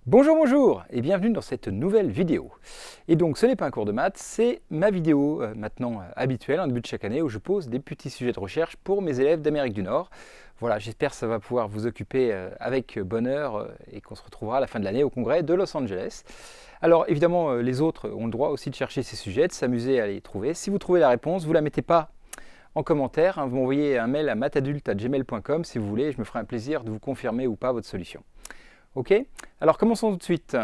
Bonjour, bonjour et bienvenue dans cette nouvelle vidéo. Et donc ce n'est pas un cours de maths, c'est ma vidéo maintenant habituelle en début de chaque année où je pose des petits sujets de recherche pour mes élèves d'Amérique du Nord. Voilà, j'espère que ça va pouvoir vous occuper avec bonheur et qu'on se retrouvera à la fin de l'année au congrès de Los Angeles. Alors évidemment les autres ont le droit aussi de chercher ces sujets, de s'amuser à les trouver. Si vous trouvez la réponse, vous ne la mettez pas en commentaire, vous m'envoyez un mail à mathadulte@gmail.com si vous voulez, je me ferai un plaisir de vous confirmer ou pas votre solution. Ok, alors commençons tout de suite.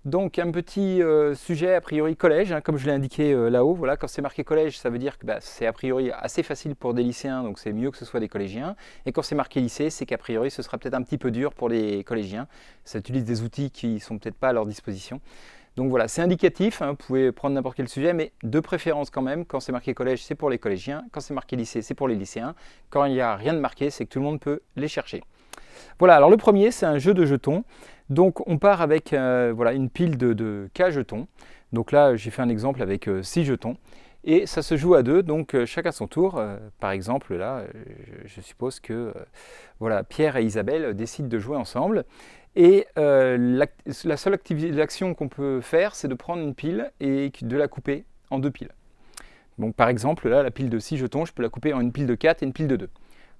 Donc un petit sujet a priori collège, comme je l'ai indiqué là-haut. Voilà, quand c'est marqué collège, ça veut dire que c'est a priori assez facile pour des lycéens, donc c'est mieux que ce soit des collégiens. Et quand c'est marqué lycée, c'est qu'a priori ce sera peut-être un petit peu dur pour les collégiens. Ça utilise des outils qui ne sont peut-être pas à leur disposition. Donc voilà, c'est indicatif, vous pouvez prendre n'importe quel sujet, mais de préférence quand même, quand c'est marqué collège, c'est pour les collégiens, quand c'est marqué lycée, c'est pour les lycéens. Quand il n'y a rien de marqué, c'est que tout le monde peut les chercher. Voilà, alors le premier, c'est un jeu de jetons. Donc on part avec voilà, une pile de K jetons. Donc là, j'ai fait un exemple avec 6 jetons. Et ça se joue à deux, donc chacun son tour. Par exemple, là, je suppose que voilà, Pierre et Isabelle décident de jouer ensemble. Et la seule action qu'on peut faire, c'est de prendre une pile et de la couper en deux piles. Donc par exemple, là, la pile de 6 jetons, je peux la couper en une pile de 4 et une pile de 2.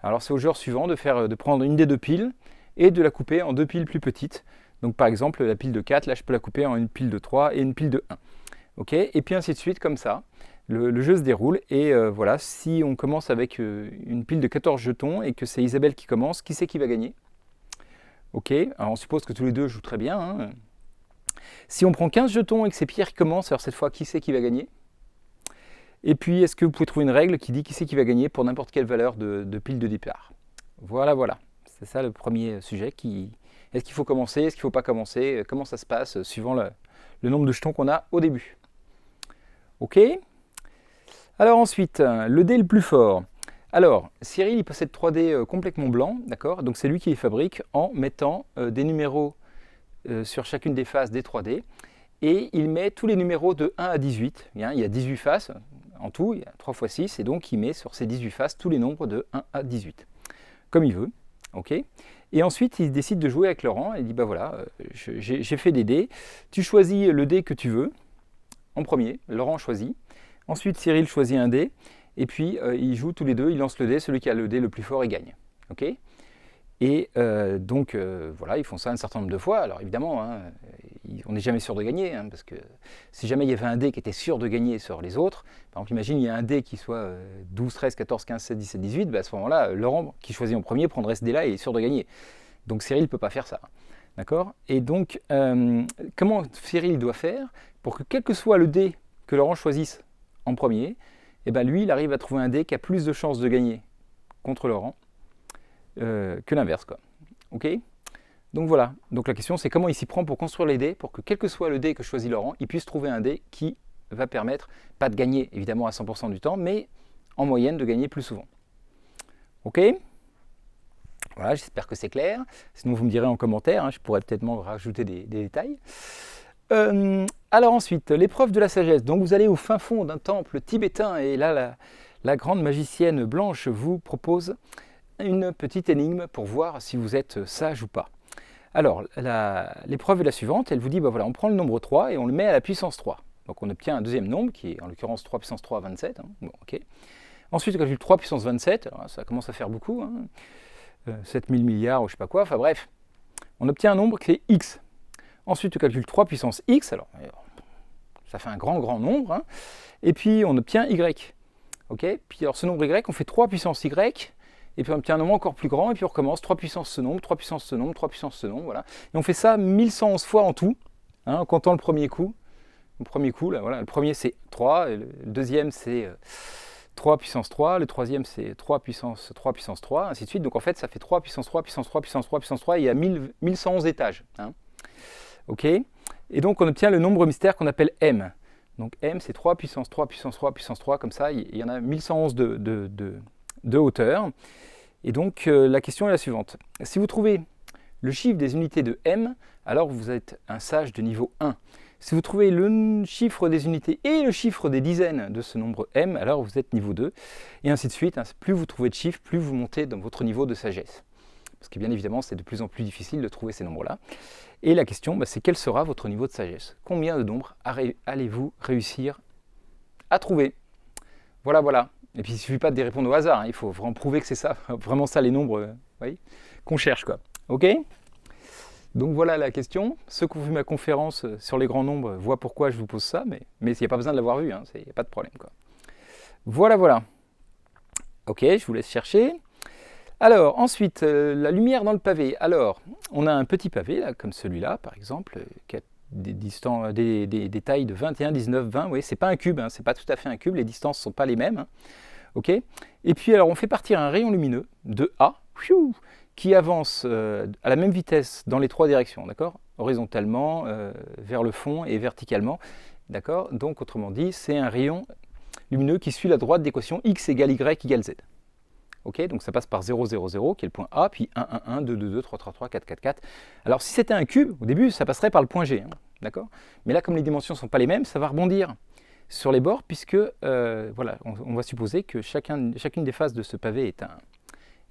Alors c'est au joueur suivant de prendre une des deux piles et de la couper en deux piles plus petites. Donc par exemple, la pile de 4, là je peux la couper en une pile de 3 et une pile de 1. Okay, et puis ainsi de suite, comme ça. Le jeu se déroule et voilà, si on commence avec une pile de 14 jetons et que c'est Isabelle qui commence, qui c'est qui va gagner? Ok, alors on suppose que tous les deux jouent très bien. Si on prend 15 jetons et que c'est Pierre qui commence, alors cette fois, qui c'est qui va gagner? Et puis, est-ce que vous pouvez trouver une règle qui dit qui c'est qui va gagner pour n'importe quelle valeur de pile de départ? Voilà, voilà. C'est ça le premier sujet. Est-ce qu'il faut commencer? Est-ce qu'il ne faut pas commencer? Comment ça se passe suivant le nombre de jetons qu'on a au début? Ok. Alors ensuite, le dé le plus fort. Alors, Cyril, il possède 3 dés complètement blancs, d'accord? Donc c'est lui qui les fabrique en mettant des numéros sur chacune des faces des 3 dés. Et il met tous les numéros de 1 à 18. Il y a 18 faces en tout, il y a 3 x 6, et donc il met sur ces 18 faces tous les nombres de 1 à 18, comme il veut. Okay. Et ensuite, il décide de jouer avec Laurent, et il dit, bah voilà, j'ai fait des dés, tu choisis le dé que tu veux, en premier, Laurent choisit, ensuite Cyril choisit un dé, et puis ils jouent tous les deux, ils lancent le dé, celui qui a le dé le plus fort, il gagne. Okay. Et donc voilà, ils font ça un certain nombre de fois. Alors évidemment, on n'est jamais sûr de gagner, parce que si jamais il y avait un dé qui était sûr de gagner sur les autres, par exemple, imagine il y a un dé qui soit 12, 13, 14, 15, 16, 17, 18, à ce moment-là, Laurent, qui choisit en premier, prendrait ce dé-là et est sûr de gagner. Donc Cyril ne peut pas faire ça. D'accord? Et donc, comment Cyril doit faire pour que quel que soit le dé que Laurent choisisse en premier, lui, il arrive à trouver un dé qui a plus de chances de gagner contre Laurent que l'inverse, quoi. Ok? Donc voilà. Donc la question, c'est comment il s'y prend pour construire les dés, pour que quel que soit le dé que choisit Laurent, il puisse trouver un dé qui va permettre, pas de gagner évidemment à 100% du temps, mais en moyenne de gagner plus souvent. Ok? Voilà, j'espère que c'est clair. Sinon, vous me direz en commentaire, je pourrais peut-être rajouter des détails. Alors ensuite, l'épreuve de la sagesse. Donc vous allez au fin fond d'un temple tibétain, et là, la grande magicienne blanche vous propose une petite énigme pour voir si vous êtes sage ou pas. Alors, l'épreuve est la suivante, elle vous dit, voilà, on prend le nombre 3 et on le met à la puissance 3. Donc on obtient un deuxième nombre, qui est en l'occurrence 3 puissance 3, 27. Bon, okay. Ensuite, on calcule 3 puissance 27, alors ça commence à faire beaucoup, 7000 milliards ou je sais pas quoi, enfin bref. On obtient un nombre qui est x. Ensuite, on calcule 3 puissance x, alors ça fait un grand nombre, et puis on obtient y. Okay. Puis alors ce nombre y, on fait 3 puissance y, et puis on obtient un nombre encore plus grand, et puis on recommence 3 puissance ce nombre, 3 puissance ce nombre, 3 puissance ce nombre, voilà. Et on fait ça 1111 fois en tout, en comptant le premier coup. Le premier coup, là, voilà, le premier c'est 3, le deuxième c'est 3 puissance 3, le troisième c'est 3 puissance 3, ainsi de suite. Donc en fait ça fait 3 puissance 3, puissance 3, puissance 3, puissance 3, et il y a 1111 étages. Ok. Et donc on obtient le nombre mystère qu'on appelle m. Donc m c'est 3 puissance 3, puissance 3, puissance 3, comme ça, il y en a 1111 de hauteur. Et donc la question est la suivante. Si vous trouvez le chiffre des unités de m, alors vous êtes un sage de niveau 1. Si vous trouvez le chiffre des unités et le chiffre des dizaines de ce nombre m, alors vous êtes niveau 2. Et ainsi de suite. Plus vous trouvez de chiffres, plus vous montez dans votre niveau de sagesse. parce que bien évidemment, c'est de plus en plus difficile de trouver ces nombres-là. Et la question, c'est quel sera votre niveau de sagesse? Combien de nombres allez-vous réussir à trouver? Voilà, voilà. Et puis il ne suffit pas de répondre au hasard, il faut vraiment prouver que c'est ça, vraiment ça les nombres qu'on cherche, quoi. Ok? Donc voilà la question. Ceux qui ont vu ma conférence sur les grands nombres voient pourquoi je vous pose ça, mais il n'y a pas besoin de l'avoir vu, il n'y a pas de problème, quoi. Voilà, voilà. Ok, je vous laisse chercher. Alors, ensuite, la lumière dans le pavé. Alors, on a un petit pavé, là, comme celui-là, par exemple, qui a des tailles de 21, 19, 20. Oui, c'est pas un cube, c'est pas tout à fait un cube, les distances ne sont pas les mêmes. Ok. Et puis, alors, on fait partir un rayon lumineux de A, qui avance à la même vitesse dans les trois directions, d'accord? Horizontalement, vers le fond et verticalement, d'accord? Donc, autrement dit, c'est un rayon lumineux qui suit la droite d'équation x égale y égale z. Ok, donc ça passe par 0, 0, 0, qui est le point A, puis 1, 1, 1, 2, 2, 2, 3, 3, 3, 4, 4, 4. Alors si c'était un cube, au début, ça passerait par le point G, d'accord? Mais là, comme les dimensions ne sont pas les mêmes, ça va rebondir sur les bords, puisque, voilà, on va supposer que chacune des faces de ce pavé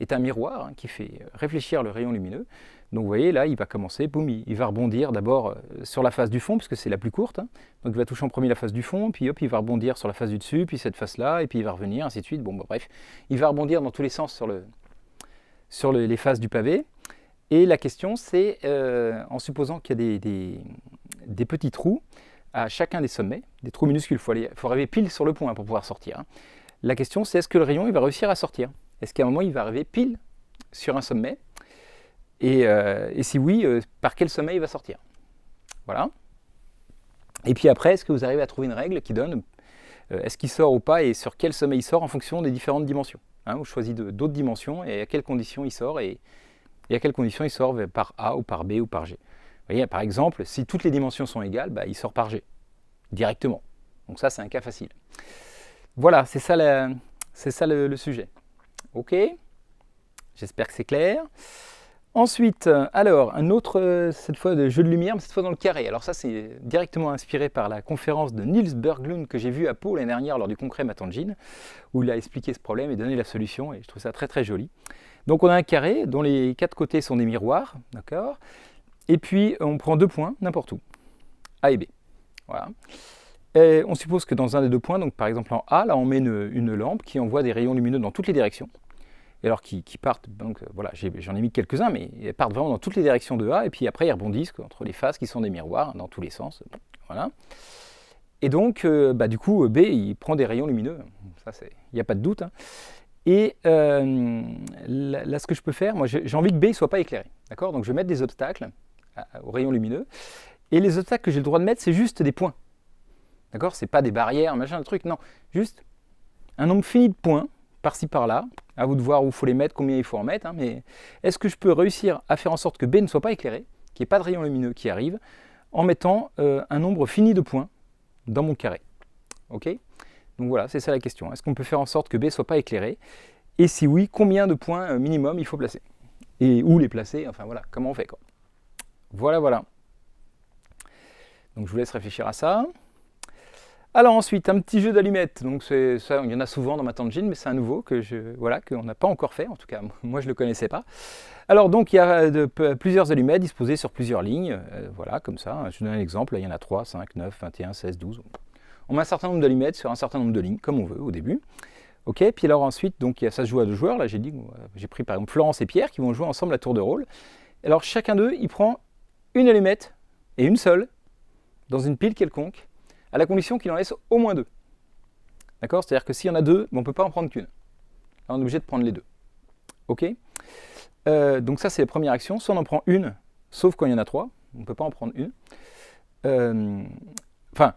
est un miroir qui fait réfléchir le rayon lumineux. Donc vous voyez, là, il va commencer, boum, il va rebondir d'abord sur la face du fond, puisque c'est la plus courte. Donc il va toucher en premier la face du fond, puis hop, il va rebondir sur la face du dessus, puis cette face-là, et puis il va revenir, ainsi de suite. Bon, bref, il va rebondir dans tous les sens sur les faces du pavé. Et la question, c'est, en supposant qu'il y a des petits trous à chacun des sommets, des trous minuscules, il faut arriver pile sur le point pour pouvoir sortir. La question, c'est est-ce que le rayon il va réussir à sortir? Est-ce qu'à un moment, il va arriver pile sur un sommet? Et si oui, par quel sommet il va sortir? Voilà. Et puis après, est-ce que vous arrivez à trouver une règle qui donne est-ce qu'il sort ou pas et sur quel sommet il sort en fonction des différentes dimensions? Vous choisissez d'autres dimensions et à quelles conditions il sort et à quelles conditions il sort par A ou par B ou par G. Vous voyez, par exemple, si toutes les dimensions sont égales, il sort par G, directement. Donc ça, c'est un cas facile. Voilà, c'est ça le sujet. Ok, j'espère que c'est clair. Ensuite, alors, un autre, cette fois de jeu de lumière, mais cette fois dans le carré. Alors ça, c'est directement inspiré par la conférence de Niels Berglund que j'ai vue à Pau l'année dernière lors du congrès Matangin, où il a expliqué ce problème et donné la solution, et je trouve ça très très joli. Donc on a un carré dont les quatre côtés sont des miroirs, d'accord? Et puis on prend deux points, n'importe où, A et B. Voilà. Et on suppose que dans un des deux points, donc par exemple en A, là on met une lampe qui envoie des rayons lumineux dans toutes les directions. Et alors qui partent, donc voilà, j'en ai mis quelques-uns, mais ils partent vraiment dans toutes les directions de A, et puis après ils rebondissent entre les faces qui sont des miroirs, dans tous les sens. Voilà. Et donc, du coup, B, il prend des rayons lumineux, ça, il n'y a pas de doute. Et là, ce que je peux faire, moi j'ai envie que B ne soit pas éclairé, d'accord? Donc je vais mettre des obstacles aux rayons lumineux, et les obstacles que j'ai le droit de mettre, c'est juste des points. D'accord? C'est pas des barrières, machin, un truc, non. Juste un nombre fini de points, par-ci, par-là. À vous de voir où il faut les mettre, combien il faut en mettre. Mais est-ce que je peux réussir à faire en sorte que B ne soit pas éclairé, qu'il n'y ait pas de rayon lumineux qui arrive, en mettant un nombre fini de points dans mon carré? Ok? Donc voilà, c'est ça la question. Est-ce qu'on peut faire en sorte que B ne soit pas éclairé? Et si oui, combien de points minimum il faut placer? Et où les placer? Enfin voilà, comment on fait, quoi. Voilà, voilà. Donc je vous laisse réfléchir à ça. Alors ensuite, un petit jeu d'allumettes. Donc ça, il y en a souvent dans Matangin, mais c'est un nouveau qu'on n'a pas encore fait. En tout cas, moi je ne le connaissais pas. Alors donc il y a plusieurs allumettes disposées sur plusieurs lignes. Voilà, comme ça. Je vous donne un exemple. Là, il y en a 3, 5, 9, 21, 16, 12. On met un certain nombre d'allumettes sur un certain nombre de lignes, comme on veut au début. Ok. Puis alors ensuite, donc ça se joue à deux joueurs. Là, j'ai pris par exemple Florence et Pierre qui vont jouer ensemble à tour de rôle. Alors chacun d'eux, il prend une allumette et une seule dans une pile quelconque, à la condition qu'il en laisse au moins deux. D'accord? C'est-à-dire que s'il y en a deux, on ne peut pas en prendre qu'une. Là, on est obligé de prendre les deux. Ok? Donc ça, c'est la première action. Soit on en prend une, sauf quand il y en a trois. On ne peut pas en prendre une. Enfin,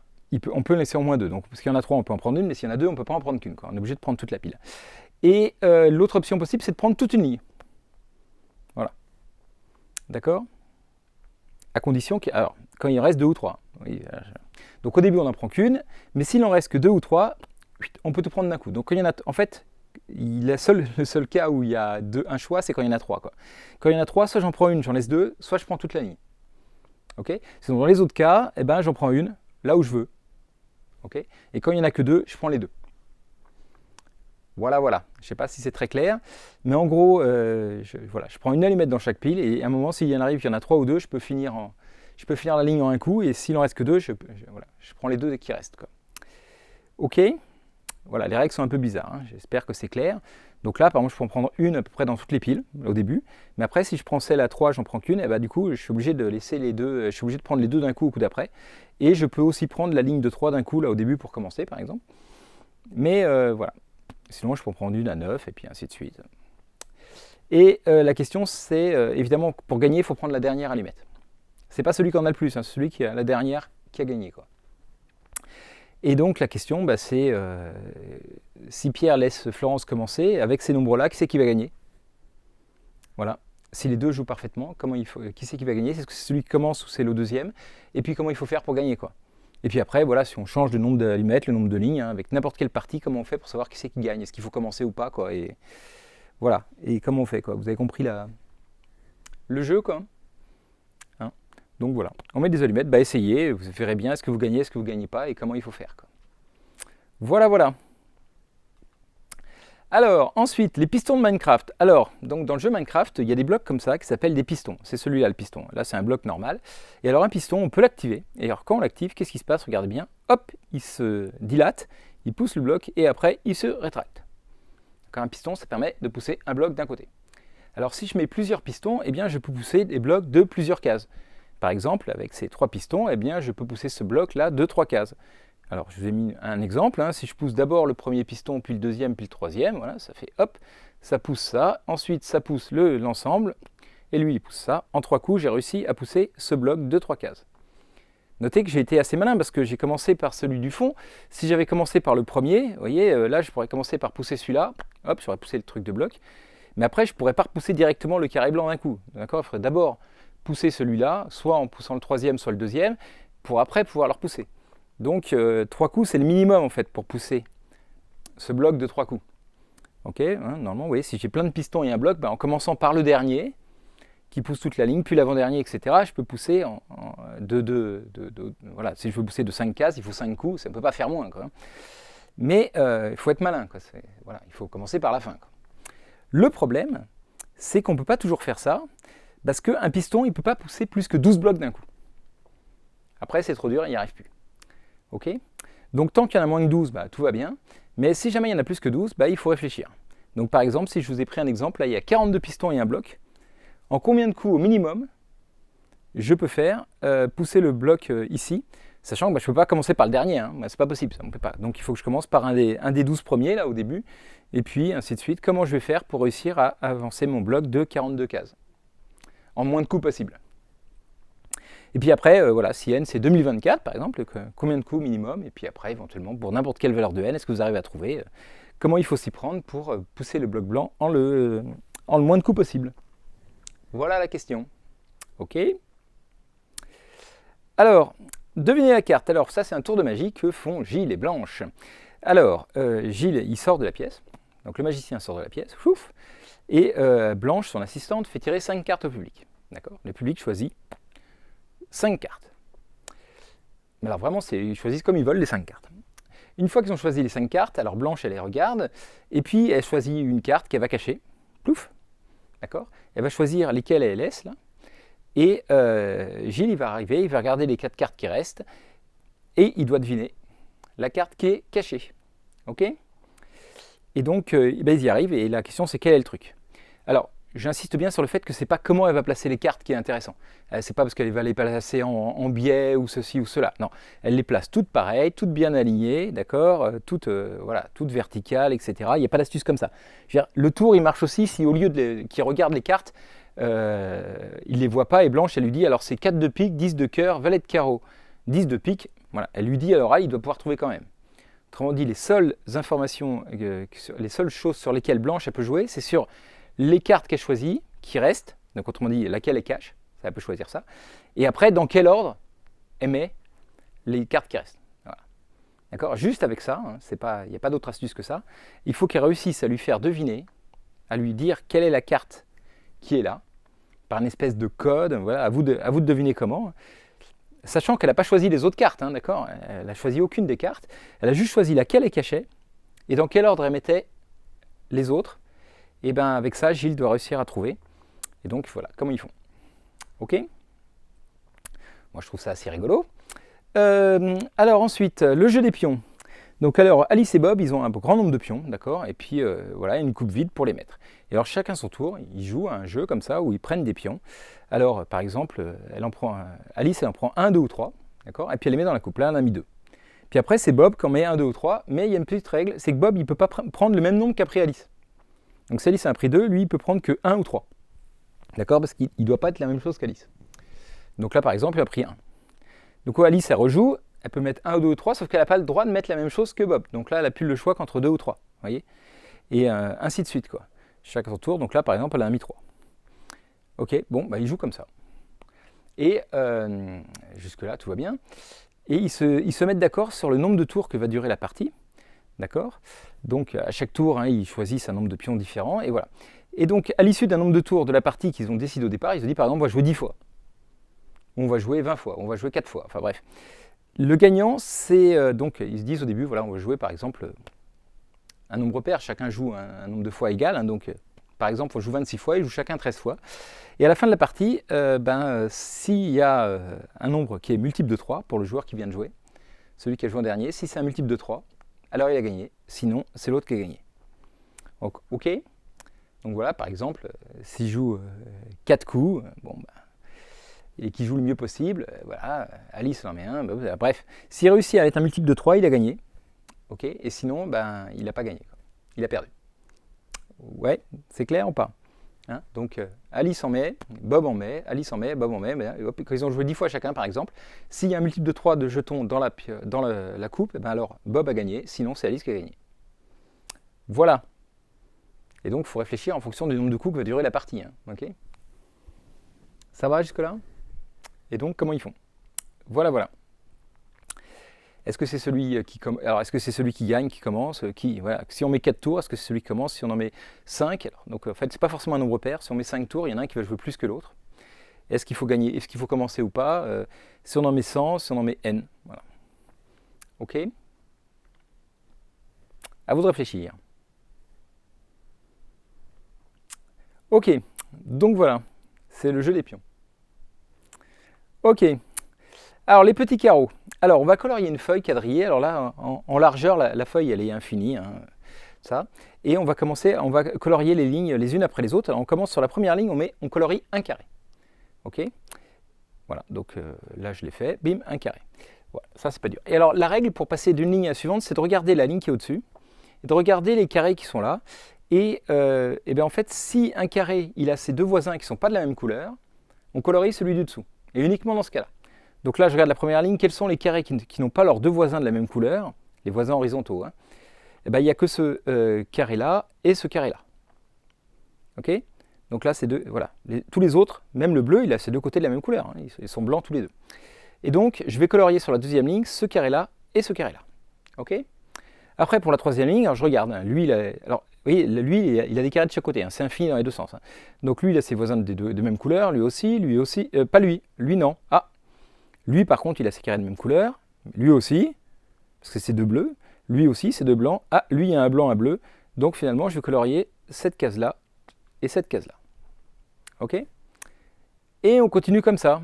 on peut en laisser au moins deux. Donc, parce qu'il y en a trois, on peut en prendre une, mais s'il y en a deux, on ne peut pas en prendre qu'une. On est obligé de prendre toute la pile. Et l'autre option possible, c'est de prendre toute une ligne. Voilà. D'accord? À condition que... Alors, quand il en reste deux ou trois. Oui, donc au début, on n'en prend qu'une, mais s'il en reste que deux ou trois, on peut tout prendre d'un coup. Donc quand il y en a, en fait, le seul cas où il y a un choix, c'est quand il y en a trois, quoi. Quand il y en a trois, soit j'en prends une, j'en laisse deux, soit je prends toute la ligne. Ok? Sinon, dans les autres cas, j'en prends une, là où je veux. Ok? Et quand il n'y en a que deux, je prends les deux. Voilà, voilà. Je ne sais pas si c'est très clair, mais en gros, voilà, je prends une allumette dans chaque pile et à un moment, s'il y en arrive, qu'il y en a 3 ou 2, je peux finir la ligne en un coup et s'il en reste que 2, voilà, je prends les 2 qui restent, quoi. Ok, voilà, les règles sont un peu bizarres, hein. J'espère que c'est clair. Donc là, par exemple, je peux en prendre une à peu près dans toutes les piles au début, mais après, si je prends celle à 3, j'en prends qu'une, et bah, du coup, je suis obligé de laisser les deux, je suis obligé de prendre les deux d'un coup au coup d'après, et je peux aussi prendre la ligne de 3 d'un coup là au début pour commencer, par exemple. Mais voilà. Sinon, je peux en prendre une à 9 et puis ainsi de suite. Et la question, c'est évidemment, pour gagner, il faut prendre la dernière allumette. C'est pas celui qui en a le plus, hein, c'est celui qui a la dernière qui a gagné, quoi. Et donc la question, bah, c'est si Pierre laisse Florence commencer, avec ces nombres-là, qui c'est qui va gagner? Voilà. Si les deux jouent parfaitement, qui c'est qui va gagner? Est-ce que c'est celui qui commence ou c'est le deuxième? Et puis comment il faut faire pour gagner, quoi. Et puis après, voilà, si on change le nombre d'allumettes, le nombre de lignes, hein, avec n'importe quelle partie, comment on fait pour savoir qui c'est qui gagne? Est-ce qu'il faut commencer ou pas, quoi? Et voilà. Et comment on fait, quoi? Vous avez compris le jeu, quoi, hein? Donc voilà. On met des allumettes, bah essayez, vous verrez bien est-ce que vous gagnez, est-ce que vous ne gagnez pas et comment il faut faire, quoi. Voilà, voilà. Alors, ensuite, les pistons de Minecraft. Alors, donc dans le jeu Minecraft, il y a des blocs comme ça qui s'appellent des pistons. C'est celui-là, le piston. Là, c'est un bloc normal. Et alors, un piston, on peut l'activer. Et alors, quand on l'active, qu'est-ce qui se passe? Regardez bien. Hop, il se dilate, il pousse le bloc et après, il se rétracte. Donc, un piston, ça permet de pousser un bloc d'un côté. Alors, si je mets plusieurs pistons, eh bien, je peux pousser des blocs de plusieurs cases. Par exemple, avec ces 3 pistons, eh bien, je peux pousser ce bloc-là de 3 cases. Alors, je vous ai mis un exemple, hein. Si je pousse d'abord le premier piston, puis le deuxième, puis le troisième, voilà, ça fait hop, ça pousse ça. Ensuite, ça pousse l'ensemble, et lui, il pousse ça. En 3 coups, j'ai réussi à pousser ce bloc de 3 cases. Notez que j'ai été assez malin parce que j'ai commencé par celui du fond. Si j'avais commencé par le premier, vous voyez, là, je pourrais commencer par pousser celui-là. Hop, j'aurais poussé le truc de bloc. Mais après, je ne pourrais pas repousser directement le carré blanc d'un coup. D'accord? Il faudrait d'abord pousser celui-là, soit en poussant le troisième, soit le deuxième, pour après pouvoir le repousser. Donc 3 coups, c'est le minimum en fait pour pousser ce bloc de 3 coups. Ok, hein, normalement, vous voyez, si j'ai plein de pistons et un bloc, en commençant par le dernier, qui pousse toute la ligne, puis l'avant-dernier, etc., je peux pousser voilà, si je veux pousser de 5 cases, il faut 5 coups, ça ne peut pas faire moins, quoi. Mais il faut être malin, quoi. Voilà, il faut commencer par la fin, quoi. Le problème, c'est qu'on ne peut pas toujours faire ça, parce qu'un piston, il ne peut pas pousser plus que 12 blocs d'un coup. Après, c'est trop dur, il n'y arrive plus. Ok? Donc tant qu'il y en a moins que 12, tout va bien. Mais si jamais il y en a plus que 12, il faut réfléchir. Donc par exemple, si je vous ai pris un exemple, là il y a 42 pistons et un bloc. En combien de coups au minimum je peux faire pousser le bloc ici, sachant que je ne peux pas commencer par le dernier, hein. C'est pas possible, ça, on peut pas. Donc il faut que je commence par un des 12 premiers là au début, et puis ainsi de suite. Comment je vais faire pour réussir à avancer mon bloc de 42 cases en moins de coups possible? Et puis après, voilà, si n c'est 2024 par exemple, combien de coups minimum? Et puis après, éventuellement, pour n'importe quelle valeur de n, est-ce que vous arrivez à trouver comment il faut s'y prendre pour pousser le bloc blanc en le moins de coups possible? Voilà la question. Ok? Alors, devinez la carte. Alors ça, c'est un tour de magie que font Gilles et Blanche. Alors, Gilles, il sort de la pièce. Donc le magicien sort de la pièce. Ouf, et Blanche, son assistante, fait tirer 5 cartes au public. D'accord? Le public choisit 5 cartes. Mais alors vraiment, ils choisissent comme ils veulent les 5 cartes. Une fois qu'ils ont choisi les 5 cartes, alors Blanche, elle les regarde, et puis elle choisit une carte qu'elle va cacher. Plouf. D'accord? Elle va choisir lesquelles elle laisse, là. Et Gilles, il va arriver, il va regarder les 4 cartes qui restent, et il doit deviner la carte qui est cachée. Ok? Et donc, ils y arrivent, et la question, c'est quel est le truc? Alors, j'insiste bien sur le fait que c'est pas comment elle va placer les cartes qui est intéressant. C'est pas parce qu'elle va les placer en biais ou ceci ou cela. Non, elle les place toutes pareilles, toutes bien alignées, d'accord, toutes verticales, etc. Il n'y a pas d'astuce comme ça. Je veux dire, le tour, il marche aussi si au lieu qu'il regarde les cartes, il les voit pas et Blanche, elle lui dit alors c'est 4 de pique, 10 de cœur, valet de carreau, 10 de pique. Voilà, elle lui dit à l'oreille, il doit pouvoir trouver quand même. Autrement dit, les seules informations, les seules choses sur lesquelles Blanche elle peut jouer, c'est sur les cartes qu'elle choisit, qui restent, donc autrement dit, laquelle elle cache, ça elle peut choisir ça, et après, dans quel ordre elle met les cartes qui restent. Voilà. D'accord? Juste avec ça, hein, il n'y a pas d'autre astuce que ça, il faut qu'elle réussisse à lui faire deviner, à lui dire quelle est la carte qui est là, par une espèce de code, voilà, à vous de deviner comment, sachant qu'elle n'a pas choisi les autres cartes, hein, d'accord? Elle n'a choisi aucune des cartes, elle a juste choisi laquelle elle cachait, et dans quel ordre elle mettait les autres. Et bien avec ça, Gilles doit réussir à trouver. Et donc voilà, comment ils font. Ok? Moi je trouve ça assez rigolo. Alors ensuite, le jeu des pions. Donc alors Alice et Bob, ils ont un grand nombre de pions, d'accord? Et puis voilà, une coupe vide pour les mettre. Et alors chacun son tour, ils jouent à un jeu comme ça où ils prennent des pions. Alors par exemple, Alice elle en prend 1, 2 ou 3, d'accord? Et puis elle les met dans la coupe, là elle en a mis 2. Puis après c'est Bob qui en met 1, 2 ou 3, mais il y a une petite règle, c'est que Bob il ne peut pas prendre le même nombre qu'a pris Alice. Donc si Alice a pris 2, lui il peut prendre que 1 ou 3. D'accord? Parce qu'il ne doit pas être la même chose qu'Alice. Donc là par exemple il a pris 1. Donc Alice elle rejoue, elle peut mettre 1 ou 2 ou 3, sauf qu'elle n'a pas le droit de mettre la même chose que Bob. Donc là elle n'a plus le choix qu'entre 2 ou 3. Voyez? Et ainsi de suite quoi. Chaque tour, donc là par exemple elle a mis 3. Ok, bon, bah, ils jouent comme ça. Et jusque-là tout va bien. Et ils se mettent d'accord sur le nombre de tours que va durer la partie. D'accord? Donc à chaque tour, ils choisissent un nombre de pions différents. Et voilà. Et donc à l'issue d'un nombre de tours de la partie qu'ils ont décidé au départ, ils se disent par exemple on va jouer 10 fois. On va jouer 20 fois, on va jouer 4 fois. Enfin bref. Le gagnant, c'est donc ils se disent au début, voilà, on va jouer par exemple un nombre pair, chacun joue un nombre de fois égal. Donc par exemple, on joue 26 fois, ils jouent chacun 13 fois. Et à la fin de la partie, s'il y a un nombre qui est multiple de 3 pour le joueur qui vient de jouer, celui qui a joué en dernier, si c'est un multiple de 3, alors il a gagné. Sinon, c'est l'autre qui a gagné. Donc, ok. Donc voilà, par exemple, s'il joue 4 coups, et qu'il joue le mieux possible, voilà, Alice en met un, bref. S'il réussit à être un multiple de 3, il a gagné. Ok. Et sinon, il n'a pas gagné. Il a perdu. Ouais, c'est clair ou pas? Donc Alice en met, Bob en met, Alice en met, Bob en met. Quand ils ont joué 10 fois chacun par exemple, s'il y a un multiple de 3 de jetons dans la coupe, alors Bob a gagné, sinon c'est Alice qui a gagné. Voilà. Et donc il faut réfléchir en fonction du nombre de coups que va durer la partie. Okay, ça va jusque là? Et donc comment ils font? Voilà. Est-ce que c'est celui qui gagne qui commence voilà. Si on met 4 tours, est-ce que c'est celui qui commence? Si on en met 5, donc en fait c'est pas forcément un nombre pair. Si on met 5 tours, il y en a un qui va jouer plus que l'autre. Est-ce qu'il faut gagner? Est-ce qu'il faut commencer ou pas? Si on en met 100, si on en met n. Voilà. Ok? À vous de réfléchir. Ok, donc voilà, c'est le jeu des pions. Ok, alors les petits carreaux. Alors on va colorier une feuille quadrillée. Alors là, en largeur, la feuille elle est infinie, ça. Et on va colorier les lignes les unes après les autres. Alors on commence sur la première ligne, on colorie un carré. Ok. Voilà, donc là je l'ai fait, bim, un carré. Voilà, ça c'est pas dur. Et alors la règle pour passer d'une ligne à la suivante, c'est de regarder la ligne qui est au-dessus, et de regarder les carrés qui sont là. Et bien en fait, si un carré il a ses deux voisins qui ne sont pas de la même couleur, on colorie celui du dessous. Et uniquement dans ce cas-là. Donc là, je regarde la première ligne, quels sont les carrés qui n'ont pas leurs deux voisins de la même couleur, les voisins horizontaux. Et ben, il n'y a que ce carré-là et ce carré-là. Ok? Donc là, c'est deux. Voilà. Tous les autres, même le bleu, il a ses deux côtés de la même couleur. Ils sont blancs tous les deux. Et donc, je vais colorier sur la deuxième ligne ce carré-là et ce carré-là. Ok? Après, pour la troisième ligne, alors je regarde. Lui, il a des carrés de chaque côté. C'est infini dans les deux sens. Donc lui, il a ses voisins de même couleur. Lui aussi. Pas lui. Lui, non. Ah! Lui, par contre, il a ses carrés de même couleur. Lui aussi, parce que c'est deux bleus. Lui aussi, c'est deux blancs. Ah, lui, il y a un blanc, un bleu. Donc finalement, je vais colorier cette case-là et cette case-là. Ok? Et on continue comme ça.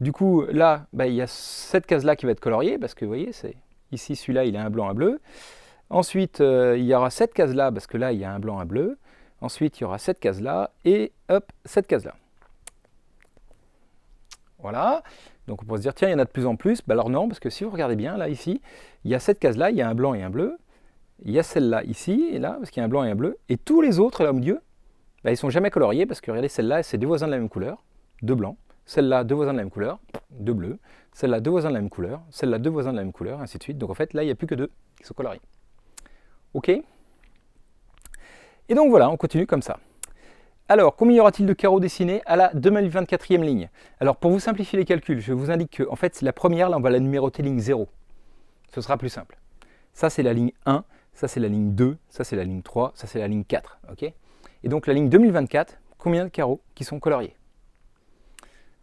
Du coup, là, il y a cette case-là qui va être coloriée, parce que vous voyez, ici, celui-là, il a un blanc, un bleu. Ensuite, il y aura cette case-là, parce que là, il y a un blanc, un bleu. Ensuite, il y aura cette case-là, et hop, cette case-là. Voilà. Donc on pourrait se dire, tiens, il y en a de plus en plus. Alors non, parce que si vous regardez bien, là, ici, il y a cette case-là, il y a un blanc et un bleu. Il y a celle-là, ici, et là, parce qu'il y a un blanc et un bleu. Et tous les autres, là, au milieu, ils ne sont jamais coloriés, parce que regardez, celle-là, c'est deux voisins de la même couleur, deux blancs. Celle-là, deux voisins de la même couleur, deux bleus. Celle-là, deux voisins de la même couleur. Celle-là, deux voisins de la même couleur, ainsi de suite. Donc en fait, là, il n'y a plus que deux qui sont coloriés. Ok? Et donc voilà, on continue comme ça. Alors, combien y aura-t-il de carreaux dessinés à la 2024e ligne? Alors, pour vous simplifier les calculs, je vous indique que, en fait, la première, là, on va la numéroter ligne 0. Ce sera plus simple. Ça, c'est la ligne 1, ça, c'est la ligne 2, ça, c'est la ligne 3, ça, c'est la ligne 4. Ok? Et donc, la ligne 2024, combien de carreaux qui sont coloriés?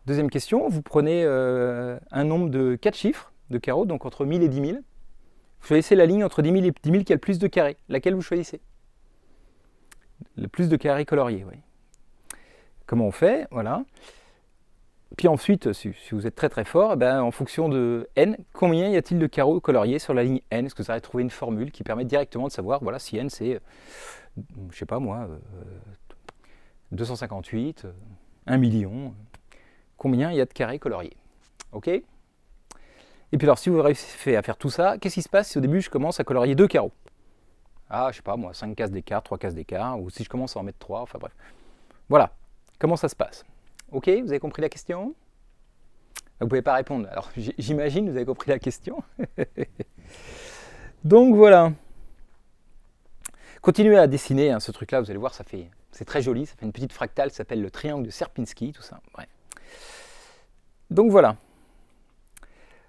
Deuxième question, vous prenez un nombre de 4 chiffres de carreaux, donc entre 1000 et 10 000. Vous choisissez la ligne entre 10 000 et 10 000 qui a le plus de carrés. Laquelle vous choisissez? le plus de carrés coloriés. Oui. Comment on fait? Voilà. Puis ensuite, si vous êtes très très fort, eh ben, en fonction de n, combien y a-t-il de carreaux coloriés sur la ligne n? Est-ce que vous allez trouver une formule qui permet directement de savoir, voilà, si n c'est, je sais pas moi, 258, 1 million, combien il y a de carrés coloriés? Ok? Et puis alors, si vous réussissez à faire tout ça, qu'est-ce qui se passe si au début je commence à colorier 2 carreaux? Ah, je sais pas moi, 5 cases d'écart, 3 cases d'écart, ou si je commence à en mettre 3, enfin bref. Voilà, comment ça se passe? Ok, vous avez compris la question? Vous ne pouvez pas répondre, alors j'imagine que vous avez compris la question. Donc voilà. Continuez à dessiner hein, ce truc-là, vous allez voir, c'est très joli, ça fait une petite fractale qui s'appelle le triangle de Sierpinski, tout ça. Ouais. Donc voilà.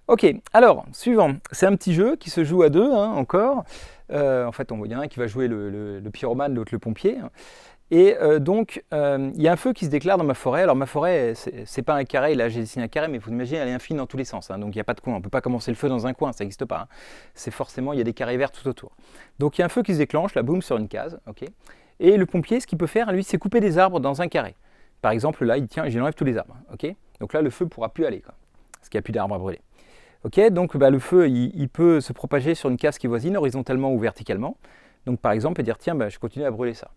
Ok, alors, suivant, c'est un petit jeu qui se joue à deux, hein, encore. En fait, il y en a un qui va jouer le pyromane, l'autre le pompier. Et donc, il y a un feu qui se déclare dans ma forêt. Alors, ma forêt, c'est pas un carré, là j'ai dessiné un carré, mais vous imaginez, elle est infinie dans tous les sens. Hein, donc, il n'y a pas de coin, on ne peut pas commencer le feu dans un coin, ça n'existe pas. Hein. C'est forcément, il y a des carrés verts tout autour. Donc, il y a un feu qui se déclenche, là, boum, sur une case. Okay. Et le pompier, ce qu'il peut faire, lui, c'est couper des arbres dans un carré. Par exemple, là, il tient, j'enlève tous les arbres. Okay. Donc là, le feu ne pourra plus aller, quoi, parce qu'il n'y a plus d'arbres à brûler. Okay, donc, le feu, il peut se propager sur une case qui voisine, horizontalement ou verticalement. Donc, par exemple, et dire, tiens, je continue à brûler ça.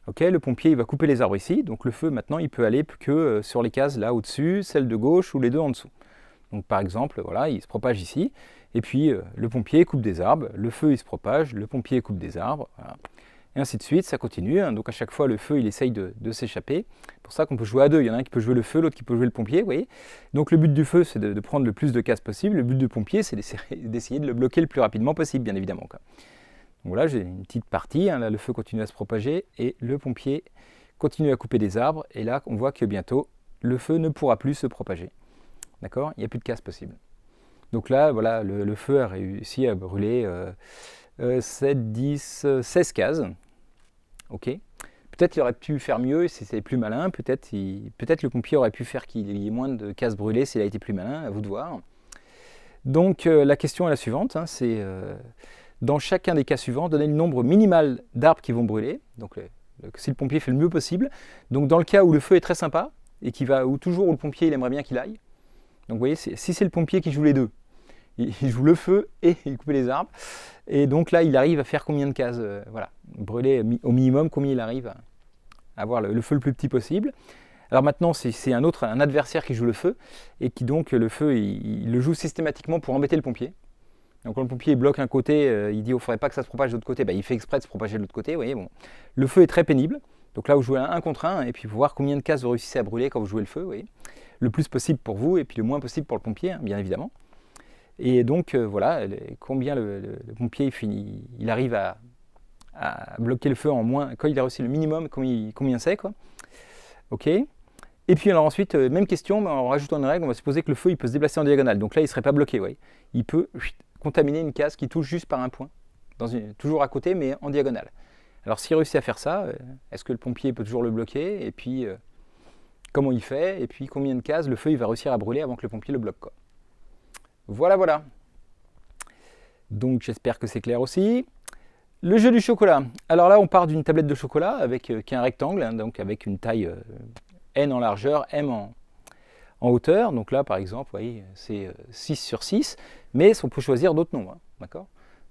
Okay, le pompier il va couper les arbres ici, donc le feu maintenant il peut aller que sur les cases là au-dessus, celle de gauche ou les deux en dessous. Donc par exemple, voilà, il se propage ici, et puis le pompier coupe des arbres, le feu il se propage, le pompier coupe des arbres, voilà. Et ainsi de suite, ça continue, hein. Donc à chaque fois le feu il essaye de s'échapper, c'est pour ça qu'on peut jouer à deux, il y en a un qui peut jouer le feu, l'autre qui peut jouer le pompier, vous voyez. Donc le but du feu c'est de prendre le plus de cases possible, le but du pompier c'est d'essayer de le bloquer le plus rapidement possible, bien évidemment, quoi. Donc voilà, j'ai une petite partie, hein, là le feu continue à se propager et le pompier continue à couper des arbres et là on voit que bientôt le feu ne pourra plus se propager. D'accord? Il n'y a plus de cases possibles. Donc là, voilà, le feu a réussi à brûler 7, 10, 16 cases. Ok. Peut-être qu'il aurait pu faire mieux si c'était plus malin, peut-être le pompier aurait pu faire qu'il y ait moins de cases brûlées s'il a été plus malin, à vous de voir. Donc la question est la suivante, hein, c'est... dans chacun des cas suivants, donner le nombre minimal d'arbres qui vont brûler, donc si le pompier fait le mieux possible. Donc dans le cas où le feu est très sympa, et où le pompier il aimerait bien qu'il aille, donc vous voyez, si c'est le pompier qui joue les deux, il joue le feu et il coupe les arbres, et donc là il arrive à faire combien de cases, voilà, brûler au minimum, combien il arrive à avoir le feu le plus petit possible. Alors maintenant c'est un adversaire qui joue le feu, et qui donc le feu il le joue systématiquement pour embêter le pompier. Donc quand le pompier bloque un côté, il dit il ne faudrait pas que ça se propage de l'autre côté, il fait exprès de se propager de l'autre côté, vous voyez, bon. Le feu est très pénible, donc là vous jouez un contre un, et puis vous voir combien de cases vous réussissez à brûler quand vous jouez le feu, vous voyez. Le plus possible pour vous, et puis le moins possible pour le pompier, hein, bien évidemment. Et donc voilà, combien le pompier il arrive à bloquer le feu en moins, quand il a réussi le minimum, combien c'est, quoi. Ok. Et puis alors ensuite, même question, mais en rajoutant une règle, on va supposer que le feu il peut se déplacer en diagonale, donc là il ne serait pas bloqué, vous voyez. Il peut contaminer une case qui touche juste par un point, toujours à côté mais en diagonale. Alors s'il réussit à faire ça, est-ce que le pompier peut toujours le bloquer? Et puis comment il fait? Et puis combien de cases le feu il va réussir à brûler avant que le pompier le bloque, quoi. Voilà, voilà. Donc j'espère que c'est clair aussi. Le jeu du chocolat. Alors là on part d'une tablette de chocolat qui est un rectangle, hein, donc avec une taille n en largeur, m en hauteur. Donc là, par exemple, vous voyez, c'est 6 sur 6, mais on peut choisir d'autres nombres. Hein, d'accord?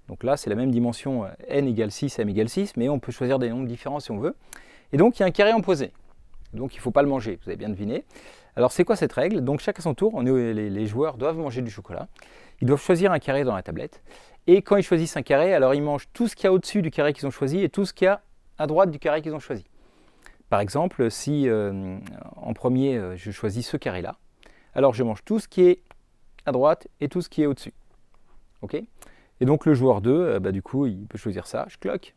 Donc là, c'est la même dimension, n égale 6, m égale 6, mais on peut choisir des nombres différents si on veut. Et donc, il y a un carré emposé. Donc, il ne faut pas le manger, vous avez bien deviné. Alors, c'est quoi cette règle? Donc, chacun son tour, les joueurs doivent manger du chocolat. Ils doivent choisir un carré dans la tablette. Et quand ils choisissent un carré, alors ils mangent tout ce qu'il y a au-dessus du carré qu'ils ont choisi et tout ce qu'il y a à droite du carré qu'ils ont choisi. Par exemple, si en premier je choisis ce carré-là, alors je mange tout ce qui est à droite et tout ce qui est au-dessus. Ok? Et donc le joueur 2, du coup, il peut choisir ça, je cloque,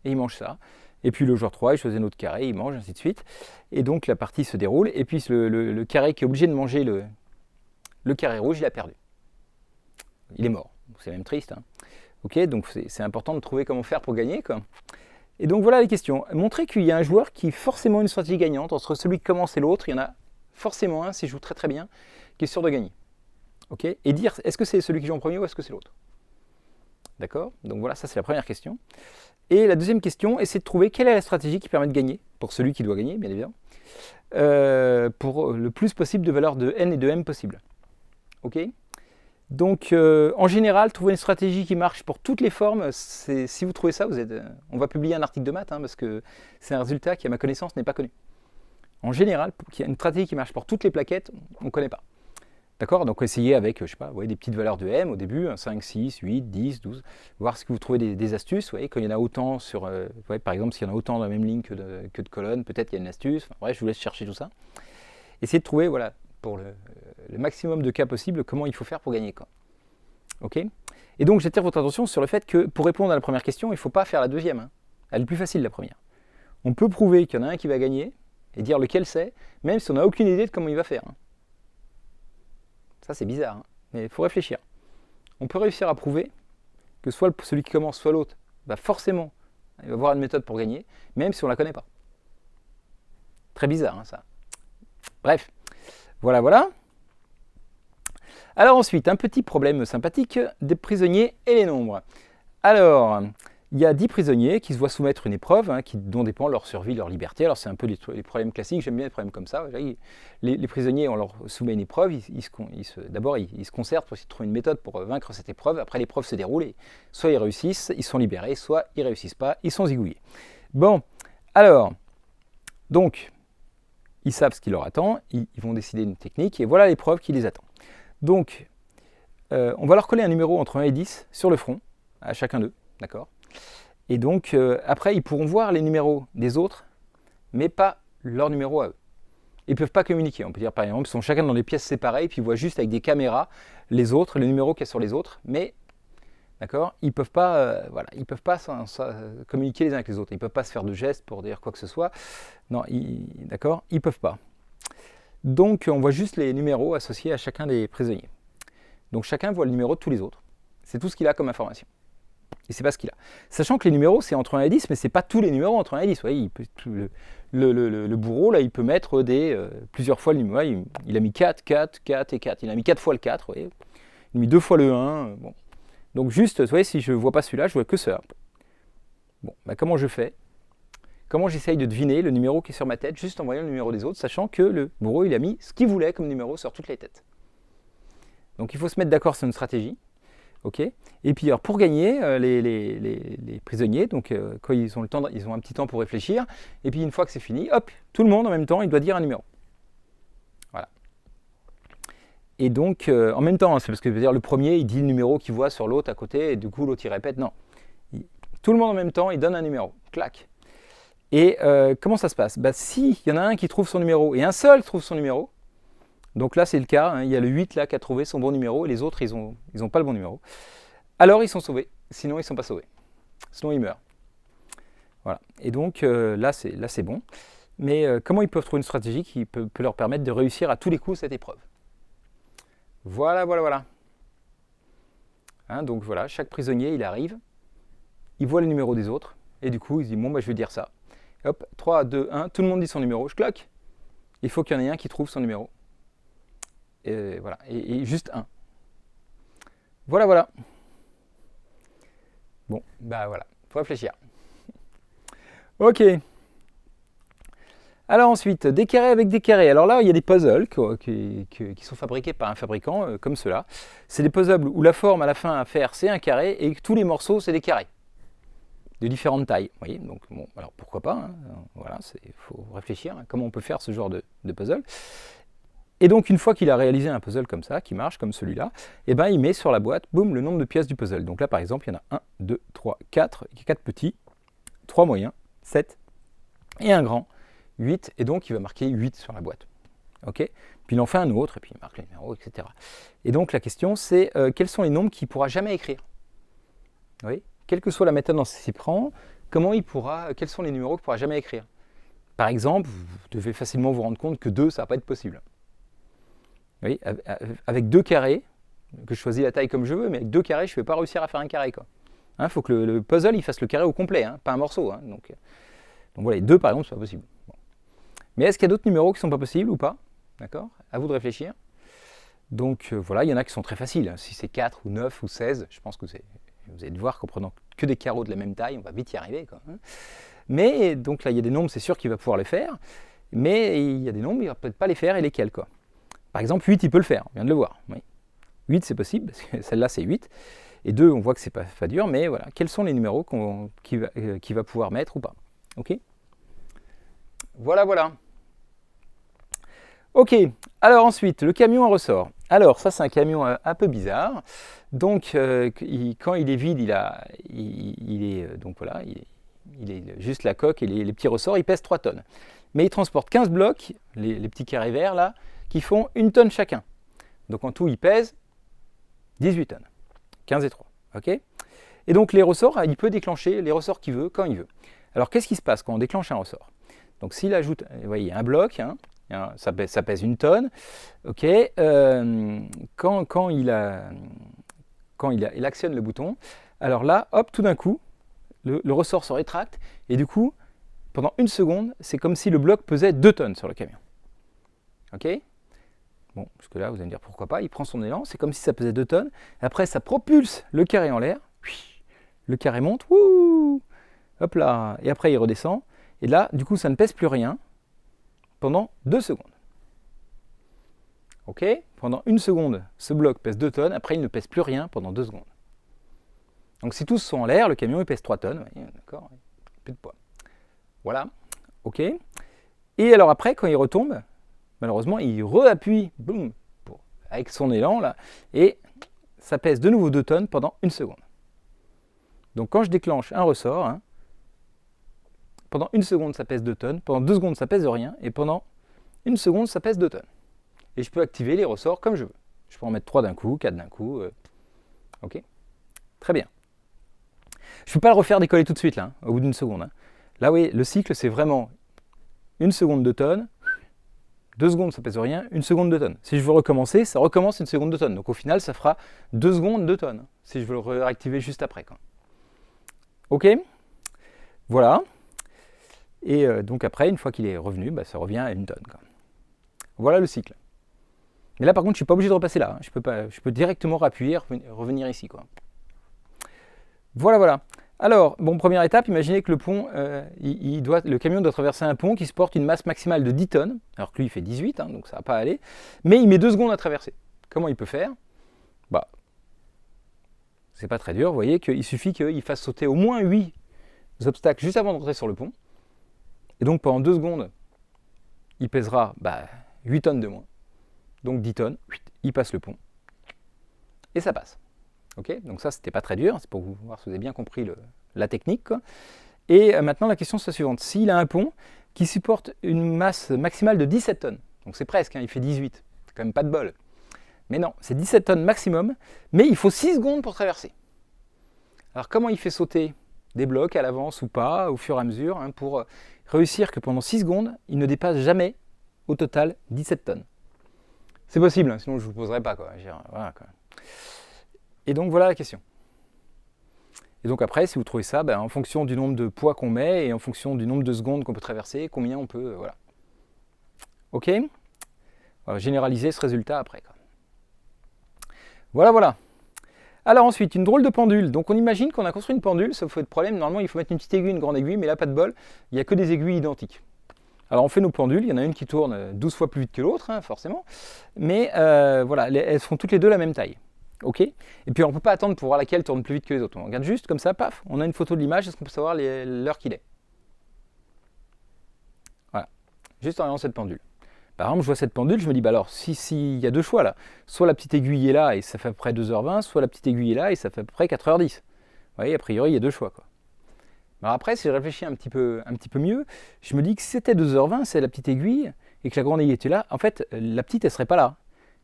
et il mange ça. Et puis le joueur 3, il choisit un autre carré, il mange, ainsi de suite. Et donc la partie se déroule, et puis le carré qui est obligé de manger le carré rouge, il a perdu. Il est mort. C'est même triste. Hein. Ok, donc c'est important de trouver comment faire pour gagner, quoi. Et donc voilà les questions. Montrer qu'il y a un joueur qui est forcément une stratégie gagnante. Entre celui qui commence et l'autre, il y en a forcément un, s'il joue très très bien, qui est sûr de gagner. Okay, et dire, est-ce que c'est celui qui joue en premier ou est-ce que c'est l'autre? D'accord? Donc voilà, ça c'est la première question. Et la deuxième question, c'est de trouver quelle est la stratégie qui permet de gagner, pour celui qui doit gagner, bien évidemment, pour le plus possible de valeurs de n et de m possible. Ok? Donc, en général, trouver une stratégie qui marche pour toutes les formes, si vous trouvez ça, on va publier un article de maths, parce que c'est un résultat qui, à ma connaissance, n'est pas connu. En général, qu'il y a une stratégie qui marche pour toutes les plaquettes, on ne connaît pas. D'accord? Donc, essayez avec, je sais pas, des petites valeurs de m au début, 5, 6, 8, 10, 12, voir si vous trouvez des astuces. Vous voyez, quand il y en a autant par exemple, s'il y en a autant dans la même ligne que de colonnes, peut-être qu'il y a une astuce. Enfin, bref, je vous laisse chercher tout ça. Essayez de trouver, voilà, pour le maximum de cas possible, comment il faut faire pour gagner, quoi. Ok? Et donc, j'attire votre attention sur le fait que pour répondre à la première question, il ne faut pas faire la deuxième. Elle est plus facile, la première. On peut prouver qu'il y en a un qui va gagner et dire lequel c'est, même si on n'a aucune idée de comment il va faire. Ça, c'est bizarre, mais il faut réfléchir. On peut réussir à prouver que soit celui qui commence, soit l'autre, forcément, il va avoir une méthode pour gagner, même si on ne la connaît pas. Très bizarre, ça. Bref, voilà. Alors ensuite, un petit problème sympathique des prisonniers et les nombres. Alors, il y a 10 prisonniers qui se voient soumettre une épreuve dont dépend leur survie, leur liberté. Alors c'est un peu les problèmes classiques, j'aime bien les problèmes comme ça. Les prisonniers, on leur soumet une épreuve, d'abord ils se concertent pour essayer de trouver une méthode pour vaincre cette épreuve. Après l'épreuve se déroule et soit ils réussissent, ils sont libérés, soit ils ne réussissent pas, ils sont zigouillés. Bon, alors, donc, ils savent ce qui leur attend, ils vont décider d'une technique et voilà l'épreuve qui les attend. Donc, on va leur coller un numéro entre 1 et 10 sur le front, à chacun d'eux, d'accord? Et donc, après, ils pourront voir les numéros des autres, mais pas leur numéro à eux. Ils ne peuvent pas communiquer. On peut dire, par exemple, ils sont chacun dans des pièces séparées, puis ils voient juste avec des caméras les autres, les numéros qu'il y a sur les autres, mais, d'accord, ils ne peuvent pas, communiquer les uns avec les autres. Ils ne peuvent pas se faire de gestes pour dire quoi que ce soit. Non, d'accord, ils ne peuvent pas. Donc, on voit juste les numéros associés à chacun des prisonniers. Donc, chacun voit le numéro de tous les autres. C'est tout ce qu'il a comme information. Et c'est pas ce qu'il a. Sachant que les numéros, c'est entre 1 et 10, mais c'est pas tous les numéros entre 1 et 10. Vous voyez, le bourreau, là, il peut mettre plusieurs fois le numéro. Il a mis 4, 4, 4 et 4. Il a mis 4 fois le 4, vous voyez. Il a mis 2 fois le 1. Bon. Donc, juste, vous voyez, si je ne vois pas celui-là, je vois que ça. Bon, comment je fais? Comment j'essaye de deviner le numéro qui est sur ma tête, juste en voyant le numéro des autres, sachant que le bourreau, il a mis ce qu'il voulait comme numéro sur toutes les têtes. Donc, il faut se mettre d'accord sur une stratégie. Okay. Et puis alors, pour gagner, les prisonniers, donc quand ils ont le temps, ils ont un petit temps pour réfléchir, et puis une fois que c'est fini, hop, tout le monde en même temps, il doit dire un numéro. Voilà. Et donc, en même temps, c'est parce que le premier, il dit le numéro qu'il voit sur l'autre à côté, et du coup l'autre il répète, non. Tout le monde en même temps, il donne un numéro, clac. Et comment ça se passe? S'il y en a un qui trouve son numéro, et un seul trouve son numéro, donc là, c'est le cas, il y a le 8 là qui a trouvé son bon numéro, et les autres, ils ont pas le bon numéro. Alors, ils sont sauvés, sinon, ils ne sont pas sauvés. Sinon, ils meurent. Voilà. Et donc, là, c'est bon. Mais comment ils peuvent trouver une stratégie qui peut leur permettre de réussir à tous les coups cette épreuve? Voilà. Donc voilà, chaque prisonnier, il arrive, il voit le numéro des autres, et du coup, il se dit, bon, je vais dire ça. Et hop, 3, 2, 1, tout le monde dit son numéro, je claque. Il faut qu'il y en ait un qui trouve son numéro. Et voilà, et juste un. Voilà. Bon, voilà, faut réfléchir. Ok. Alors ensuite, des carrés avec des carrés. Alors là, il y a des puzzles qui sont fabriqués par un fabricant comme cela. C'est des puzzles où la forme à la fin à faire, c'est un carré, et tous les morceaux, c'est des carrés. De différentes tailles. Vous voyez, donc bon, alors pourquoi pas, voilà, il faut réfléchir à comment on peut faire ce genre de puzzle. Et donc, une fois qu'il a réalisé un puzzle comme ça, qui marche comme celui-là, il met sur la boîte, boum, le nombre de pièces du puzzle. Donc là, par exemple, il y en a 1, 2, 3, 4, 4 petits, 3 moyens, 7, et un grand, 8, et donc il va marquer 8 sur la boîte. Okay, puis il en fait un autre, et puis il marque les numéros, etc. Et donc la question, c'est quels sont les nombres qu'il ne pourra jamais écrire? Oui, quelle que soit la méthode dont il s'y prend, quels sont les numéros qu'il ne pourra jamais écrire? Par exemple, vous devez facilement vous rendre compte que 2, ça ne va pas être possible. Oui, avec 2 carrés, que je choisis la taille comme je veux, mais avec 2 carrés, je ne vais pas réussir à faire un carré. Il faut que le puzzle il fasse le carré au complet, pas un morceau. Donc voilà, les 2 par exemple, c'est pas possible. Bon. Mais est-ce qu'il y a d'autres numéros qui ne sont pas possibles ou pas? D'accord? À vous de réfléchir. Donc voilà, il y en a qui sont très faciles. Si c'est 4 ou 9 ou 16, je pense que c'est Vous allez voir qu'en prenant que des carreaux de la même taille, on va vite y arriver, quoi, hein. Mais donc là, il y a des nombres, c'est sûr qu'il va pouvoir les faire, mais il y a des nombres, il ne va peut-être pas les faire, et lesquels, quoi. Par exemple, 8, il peut le faire, on vient de le voir. Oui. 8, c'est possible, parce que celle-là, c'est 8. Et 2, on voit que c'est pas dur, mais voilà. Quels sont les numéros qu'il va pouvoir mettre ou pas? Ok. Voilà, voilà. Ok, alors ensuite, le camion à ressort. Alors, ça, c'est un camion un peu bizarre. Donc, quand il est vide, il est juste la coque et les petits ressorts, il pèse 3 tonnes. Mais il transporte 15 blocs, les petits carrés verts là, qui font 1 tonne chacun. Donc en tout, il pèse 18 tonnes. 15 et 3. Ok. Et donc les ressorts, il peut déclencher les ressorts qu'il veut, quand il veut. Alors qu'est-ce qui se passe quand on déclenche un ressort? Donc s'il ajoute, vous voyez, un bloc, hein, ça pèse 1 tonne. Ok. Quand il actionne le bouton, alors là, hop, tout d'un coup, le ressort se rétracte, et du coup, pendant 1 seconde, c'est comme si le bloc pesait 2 tonnes sur le camion. Ok? Bon, jusque-là, vous allez me dire pourquoi pas, il prend son élan, c'est comme si ça pesait 2 tonnes, après ça propulse le carré en l'air, le carré monte, wouh, hop là, et après il redescend, et là, du coup, ça ne pèse plus rien pendant 2 secondes. Ok? Pendant 1 seconde, ce bloc pèse 2 tonnes, après il ne pèse plus rien pendant 2 secondes. Donc si tous sont en l'air, le camion il pèse 3 tonnes, d'accord, plus de poids. Voilà, ok. Et alors après, quand il retombe, malheureusement, il re-appuie, boum, avec son élan là, et ça pèse de nouveau 2 tonnes pendant 1 seconde. Donc quand je déclenche un ressort, hein, pendant 1 seconde ça pèse 2 tonnes, pendant 2 secondes ça pèse rien, et pendant 1 seconde ça pèse 2 tonnes. Et je peux activer les ressorts comme je veux. Je peux en mettre 3 d'un coup, 4 d'un coup, ok. Très bien. Je ne peux pas le refaire décoller tout de suite là, hein, au bout d'1 seconde. Hein. Là oui, le cycle c'est vraiment 1 seconde 2 tonnes, 2 secondes ça pèse rien, 1 seconde 2 tonnes. Si je veux recommencer, ça recommence 1 seconde 2 tonnes. Donc au final ça fera 2 secondes 2 tonnes, si je veux le réactiver juste après. Quoi. Ok. Voilà. Et donc après, une fois qu'il est revenu, bah, ça revient à 1 tonne. Quoi. Voilà le cycle. Mais là par contre, je ne suis pas obligé de repasser là. Hein. Je peux directement rappuyer, revenir ici. Quoi. Voilà, voilà. Alors, bon, première étape, imaginez que le pont, le camion doit traverser un pont qui supporte une masse maximale de 10 tonnes, alors que lui il fait 18, hein, donc ça ne va pas aller, mais il met 2 secondes à traverser. Comment il peut faire? Bah, c'est pas très dur, vous voyez qu'il suffit qu'il fasse sauter au moins 8 obstacles juste avant d'entrer sur le pont, et donc pendant 2 secondes, il pèsera 8 tonnes de moins, donc 10 tonnes, il passe le pont, et ça passe. Okay, donc ça, c'était pas très dur, c'est pour vous voir si vous avez bien compris la technique. Quoi. Et maintenant, la question c'est la suivante. S'il a un pont qui supporte une masse maximale de 17 tonnes, donc c'est presque, hein, il fait 18, c'est quand même pas de bol. Mais non, c'est 17 tonnes maximum, mais il faut 6 secondes pour traverser. Alors comment il fait sauter des blocs à l'avance ou pas, au fur et à mesure, hein, pour réussir que pendant 6 secondes, il ne dépasse jamais au total 17 tonnes. C'est possible, hein, sinon je ne vous poserai pas. Quoi. Voilà, quoi. Et donc voilà la question. Et donc après, si vous trouvez ça, en fonction du nombre de poids qu'on met et en fonction du nombre de secondes qu'on peut traverser, combien on peut, voilà. Ok. On va généraliser ce résultat après. Quoi. Voilà, voilà. Alors ensuite, une drôle de pendule. Donc on imagine qu'on a construit une pendule, sauf que le problème, normalement il faut mettre une petite aiguille, une grande aiguille, mais là pas de bol, il n'y a que des aiguilles identiques. Alors on fait nos pendules, il y en a une qui tourne 12 fois plus vite que l'autre, hein, forcément, mais voilà, elles font toutes les deux la même taille. Ok. Et puis on ne peut pas attendre pour voir laquelle tourne plus vite que les autres. On regarde juste comme ça, paf, on a une photo de l'image, est-ce qu'on peut savoir l'heure qu'il est? Voilà, juste en regardant cette pendule. Par exemple, je vois cette pendule, je me dis, alors, il y a 2 choix là. Soit la petite aiguille est là et ça fait à peu près 2h20, soit la petite aiguille est là et ça fait à peu près 4h10. Vous voyez, a priori, il y a 2 choix. Quoi. Alors après, si je réfléchis un petit peu mieux, je me dis que si c'était 2h20, c'est la petite aiguille, et que la grande aiguille était là, en fait, la petite, elle ne serait pas là.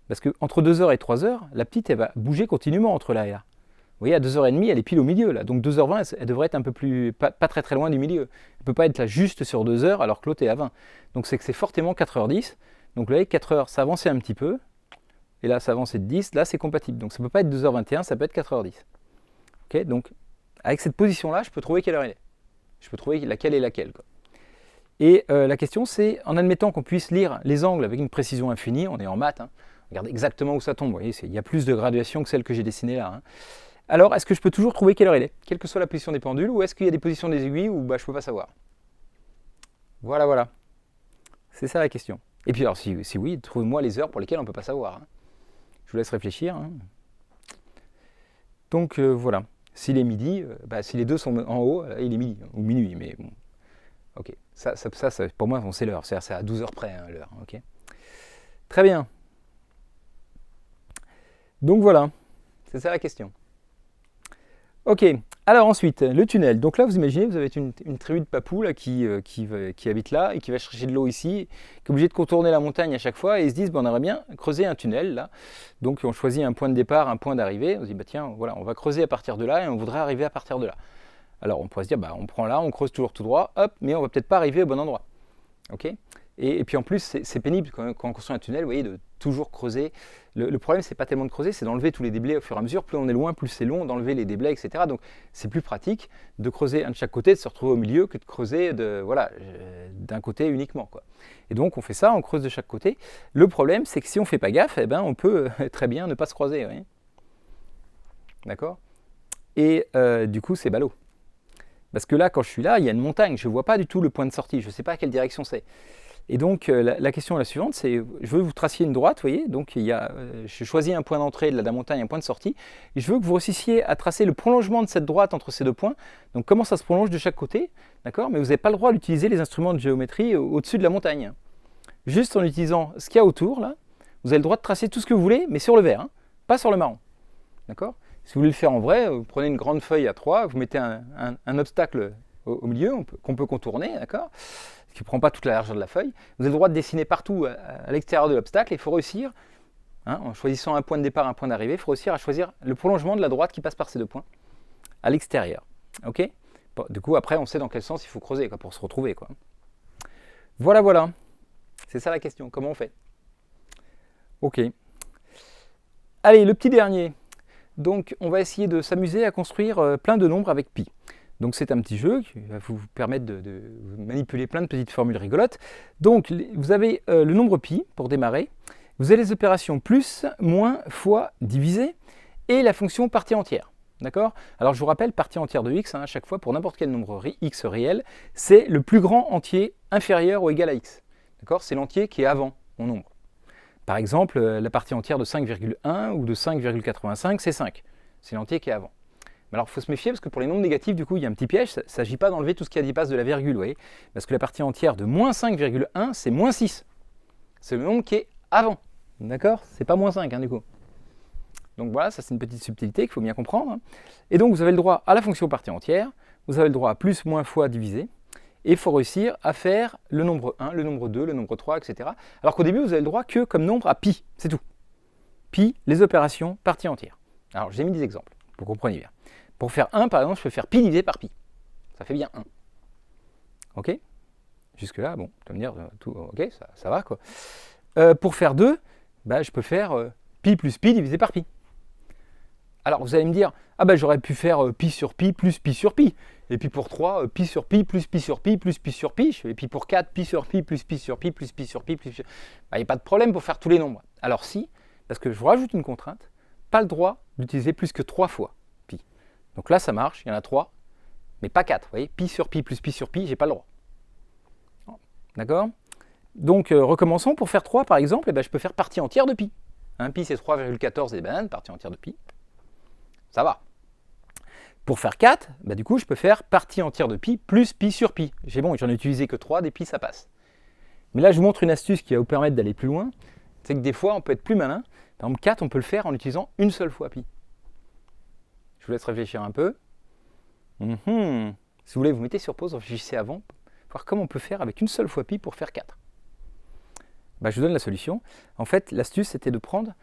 Parce qu'entre 2h et 3h, la petite, elle va bouger continuellement entre là et là. Vous voyez, à 2h30, elle est pile au milieu, là. Donc 2h20, elle devrait être un peu plus, pas très très loin du milieu. Elle ne peut pas être là juste sur 2h alors que l'autre est à 20. Donc c'est que c'est fortement 4h10. Donc vous voyez, 4h, ça avançait un petit peu. Et là, ça avançait de 10. Là, c'est compatible. Donc ça ne peut pas être 2h21, ça peut être 4h10. Ok, donc avec cette position-là, je peux trouver quelle heure elle est. Je peux trouver laquelle est laquelle. Quoi. Et la question, c'est, en admettant qu'on puisse lire les angles avec une précision infinie, on est en maths, hein, regardez exactement où ça tombe, vous voyez, il y a plus de graduation que celle que j'ai dessinée là. Alors, est-ce que je peux toujours trouver quelle heure il est, quelle que soit la position des pendules, ou est-ce qu'il y a des positions des aiguilles où bah, je ne peux pas savoir? Voilà, voilà. C'est ça la question. Et puis alors, si oui, trouvez-moi les heures pour lesquelles on ne peut pas savoir. Hein. Je vous laisse réfléchir. Hein. Donc voilà. S'il est midi, bah, si les deux sont en haut, il est midi, ou minuit, mais bon. Ok. Ça pour moi, c'est l'heure. C'est à 12 heures près, hein, l'heure. Ok. Très bien. Donc voilà. C'est ça la question. Ok, alors ensuite, le tunnel. Donc là, vous imaginez, vous avez une tribu de papous là, qui habite là et qui va chercher de l'eau ici, qui est obligé de contourner la montagne à chaque fois et ils se disent, on aimerait bien creuser un tunnel là. Donc on choisit un point de départ, un point d'arrivée. On se dit, bah, tiens, voilà, on va creuser à partir de là et on voudrait arriver à partir de là. Alors on pourrait se dire, bah, on prend là, on creuse toujours tout droit, hop, mais on va peut-être pas arriver au bon endroit. Ok. Et puis en plus, c'est pénible quand on construit un tunnel, vous voyez, de toujours creuser. Le problème, c'est pas tellement de creuser, c'est d'enlever tous les déblais au fur et à mesure. Plus on est loin, plus c'est long d'enlever les déblais, etc. Donc c'est plus pratique de creuser un de chaque côté, de se retrouver au milieu, que de creuser d'un côté uniquement, quoi. Et donc on fait ça, on creuse de chaque côté. Le problème, c'est que si on fait pas gaffe, eh ben, on peut très bien ne pas se croiser. Vous voyez. D'accord. Et du coup, c'est ballot. Parce que là, quand je suis là, il y a une montagne, je ne vois pas du tout le point de sortie, je ne sais pas à quelle direction c'est. Et donc la question est la suivante, c'est je veux que vous traciez une droite, vous voyez, donc je choisis un point d'entrée de la montagne, un point de sortie, et je veux que vous réussissiez à tracer le prolongement de cette droite entre ces deux points, donc comment ça se prolonge de chaque côté, d'accord, mais vous n'avez pas le droit d'utiliser les instruments de géométrie au-dessus de la montagne. Juste en utilisant ce qu'il y a autour, là, vous avez le droit de tracer tout ce que vous voulez, mais sur le vert, hein, pas sur le marron, d'accord. Si vous voulez le faire en vrai, vous prenez une grande feuille A3, vous mettez un obstacle au milieu qu'on peut contourner, d'accord, qui ne prend pas toute la largeur de la feuille. Vous avez le droit de dessiner partout à l'extérieur de l'obstacle et il faut réussir, hein, en choisissant un point de départ, un point d'arrivée, il faut réussir à choisir le prolongement de la droite qui passe par ces deux points à l'extérieur. Ok. Bon, du coup, après, on sait dans quel sens il faut creuser quoi, pour se retrouver. Quoi. Voilà, voilà. C'est ça la question. Comment on fait? Ok. Allez, le petit dernier. Donc, on va essayer de s'amuser à construire plein de nombres avec pi. Donc c'est un petit jeu qui va vous permettre de manipuler plein de petites formules rigolotes. Donc vous avez le nombre pi pour démarrer, vous avez les opérations plus, moins, fois, diviser, et la fonction partie entière. D'accord? Alors je vous rappelle, partie entière de x, hein, à chaque fois pour n'importe quel nombre x réel, c'est le plus grand entier inférieur ou égal à x. D'accord? C'est l'entier qui est avant mon nombre. Par exemple, la partie entière de 5,1 ou de 5,85, c'est 5. C'est l'entier qui est avant. Alors, il faut se méfier parce que pour les nombres négatifs, du coup, il y a un petit piège. Il ne s'agit pas d'enlever tout ce qui dépasse de la virgule, vous voyez. Parce que la partie entière de moins 5,1, c'est moins 6. C'est le nombre qui est avant. D'accord? C'est pas moins 5, hein, du coup. Donc voilà, ça c'est une petite subtilité qu'il faut bien comprendre. Et donc, vous avez le droit à la fonction partie entière. Vous avez le droit à plus, moins, fois, diviser. Et il faut réussir à faire le nombre 1, le nombre 2, le nombre 3, etc. Alors qu'au début, vous avez le droit que comme nombre à pi. C'est tout. Pi, les opérations, partie entière. Alors, j'ai mis des exemples, pour que vous compreniez bien. Pour faire 1, par exemple, je peux faire pi divisé par pi. Ça fait bien 1. Ok? Jusque-là, bon, tu vas me dire, tout, ok, ça va, quoi. Pour faire 2, bah, je peux faire pi plus pi divisé par pi. Alors, vous allez me dire, ah ben, j'aurais pi sur pi plus pi sur pi. Et puis pour 3, pi sur pi plus pi sur pi plus pi sur pi. Et puis pour 4, pi sur pi plus pi sur pi plus pi sur pi plus pi sur pi. Il n'y a pas de problème pour faire tous les nombres. Alors si, parce que je vous rajoute une contrainte, pas le droit d'utiliser plus que 3 fois. Donc là, ça marche, il y en a 3, mais pas 4. Vous voyez, pi sur pi plus pi sur pi, j'ai pas le droit. D'accord? Donc, recommençons. Pour faire 3, par exemple, je peux faire partie entière de pi. Pi, c'est 3,14 et bananes, partie entière de pi. Ça va. Pour faire 4, du coup, je peux faire partie entière de pi plus pi sur pi. J'ai bon, j'en ai utilisé que 3, des pi, ça passe. Mais là, je vous montre une astuce qui va vous permettre d'aller plus loin. C'est que des fois, on peut être plus malin. Par exemple, 4, on peut le faire en utilisant une seule fois pi. Je vous laisse réfléchir un peu. Si vous voulez, vous mettez sur pause, réfléchissez avant, voir comment on peut faire avec une seule fois pi pour faire 4. Je vous donne la solution. En fait, l'astuce, c'était de prendre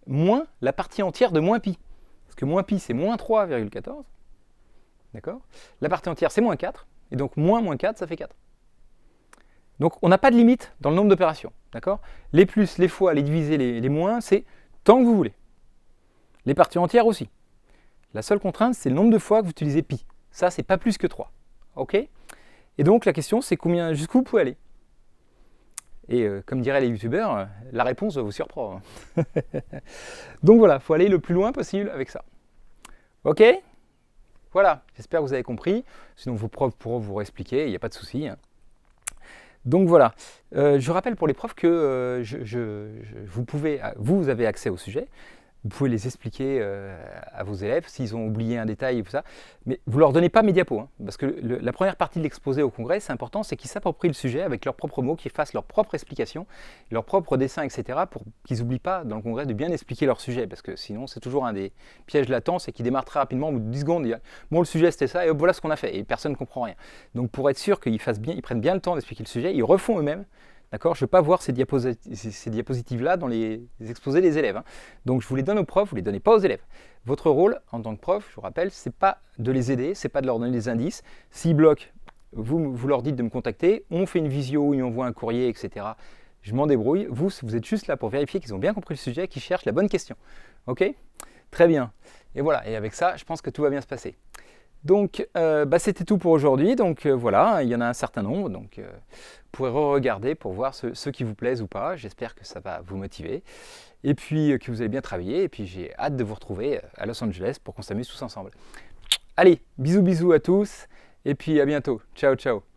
moins la partie entière de moins pi. Parce que moins pi, c'est moins 3,14. D'accord? La partie entière, c'est moins 4. Et donc, moins 4, ça fait 4. Donc, on n'a pas de limite dans le nombre d'opérations. D'accord? Les plus, les fois, les divisés, les moins, c'est tant que vous voulez. Les parties entières aussi. La seule contrainte, c'est le nombre de fois que vous utilisez pi. Ça, c'est pas plus que 3. Ok? Et donc, la question, c'est jusqu'où vous pouvez aller? Et comme diraient les youtubeurs, la réponse va vous surprendre. Donc voilà, il faut aller le plus loin possible avec ça. Ok? Voilà, j'espère que vous avez compris. Sinon, vos profs pourront vous réexpliquer, il n'y a pas de souci, hein. Donc voilà, je rappelle pour les profs que vous avez accès au sujet. Vous pouvez les expliquer à vos élèves s'ils ont oublié un détail et tout ça. Mais vous ne leur donnez pas mes diapos, hein, parce que la première partie de l'exposé au congrès, c'est important, c'est qu'ils s'approprient le sujet avec leurs propres mots, qu'ils fassent leurs propres explications, leurs propres dessins, etc., pour qu'ils n'oublient pas dans le congrès de bien expliquer leur sujet, parce que sinon c'est toujours un des pièges latents, c'est qu'ils démarrent très rapidement, au bout de 10 secondes, ils disent « bon, le sujet c'était ça, et hop, voilà ce qu'on a fait », et personne ne comprend rien. Donc pour être sûr qu'ils ils prennent bien le temps d'expliquer le sujet, ils refont eux-mêmes. D'accord, je ne veux pas voir ces diapositives-là dans les exposés des élèves, hein. Donc je vous les donne aux profs, vous ne les donnez pas aux élèves. Votre rôle en tant que prof, je vous rappelle, ce n'est pas de les aider, ce n'est pas de leur donner des indices. S'ils bloquent, vous leur dites de me contacter, on fait une visio, ils envoient un courrier, etc. Je m'en débrouille. Vous êtes juste là pour vérifier qu'ils ont bien compris le sujet, qu'ils cherchent la bonne question. Ok? Très bien. Et voilà, et avec ça, je pense que tout va bien se passer. Donc, c'était tout pour aujourd'hui. Donc voilà, il y en a un certain nombre. Donc, vous pourrez re-regarder pour voir ceux qui vous plaisent ou pas. J'espère que ça va vous motiver. Et puis, que vous allez bien travailler. Et puis, j'ai hâte de vous retrouver à Los Angeles pour qu'on s'amuse tous ensemble. Allez, bisous bisous à tous. Et puis, à bientôt. Ciao, ciao.